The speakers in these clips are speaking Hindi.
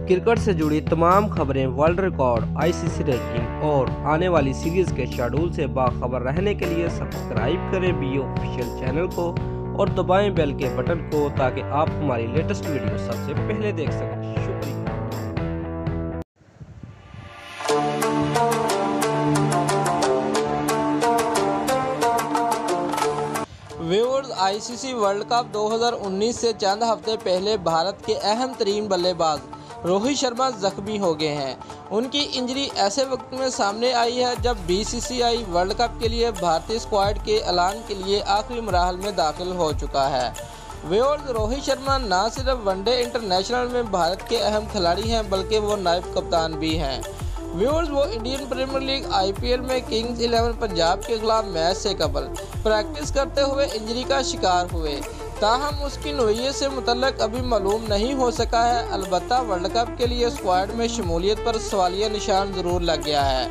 क्रिकेट से जुड़ी तमाम खबरें, वर्ल्ड रिकॉर्ड, आईसीसी रैंकिंग और आने वाली सीरीज के शेड्यूल से बाखबर रहने के लिए सब्सक्राइब करें बी ऑफिशियल चैनल को और दबाएं बेल के बटन को ताकि आप हमारी लेटेस्ट वीडियो सबसे पहले देख सकें। शुक्रिया। व्यूअर्स, आईसीसी वर्ल्ड कप 2019 से चंद हफ्ते पहले भारत के अहम तरीन बल्लेबाज रोहित शर्मा जख्मी हो गए हैं। उनकी इंजरी ऐसे वक्त में सामने आई है जब बीसीसीआई वर्ल्ड कप के लिए भारतीय स्क्वाड के ऐलान के लिए आखिरी मराहल में दाखिल हो चुका है। व्यूअर्स, रोहित शर्मा न सिर्फ वनडे इंटरनेशनल में भारत के अहम खिलाड़ी हैं बल्कि वो नायब कप्तान भी हैं। व्यूअर्स, वो इंडियन प्रीमियर लीग आईपीएल में किंग्स 11 पंजाब के खिलाफ मैच से कबल प्रैक्टिस करते हुए इंजरी का शिकार हुए। ताहम उसकी नोयत से मुतल्लक अभी मालूम नहीं हो सका है। अलबत्ता वर्ल्ड कप के लिए स्क्वाड में शमूलियत पर सवालिया निशान जरूर लग गया है।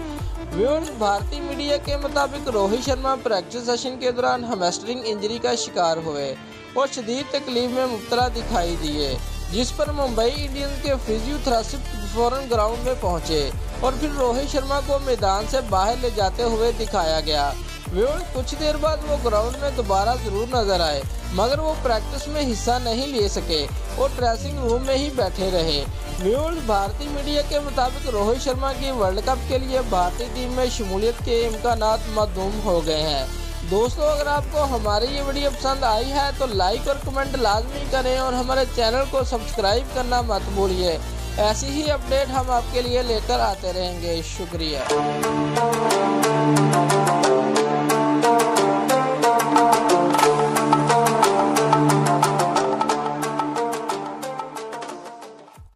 व्यूअर्स, भारतीय मीडिया के मुताबिक रोहित शर्मा प्रैक्टिस सेशन के दौरान हैमस्ट्रिंग इंजरी का शिकार हुए और शदीद तकलीफ में मुब्तला दिखाई दिए, जिस पर मुंबई इंडियंस के फिजियोथेरेपिस्ट फौरन ग्राउंड में पहुंचे और फिर रोहित शर्मा को मैदान से बाहर ले जाते हुए दिखाया गया। व्यूअर्स, कुछ देर बाद वो ग्राउंड में दोबारा जरूर नजर आए, मगर वो प्रैक्टिस में हिस्सा नहीं ले सके और ड्रेसिंग रूम में ही बैठे रहे। व्यूअर्स, भारतीय मीडिया के मुताबिक रोहित शर्मा की वर्ल्ड कप के लिए भारतीय टीम में शमूलियत के इम्कानात मद्दूम हो गए हैं। दोस्तों, अगर आपको हमारी ये वीडियो पसंद आई है तो लाइक और कमेंट लाजमी करें और हमारे चैनल को सब्सक्राइब करना मत भूलिए। ऐसी ही अपडेट हम आपके लिए लेकर आते रहेंगे। शुक्रिया।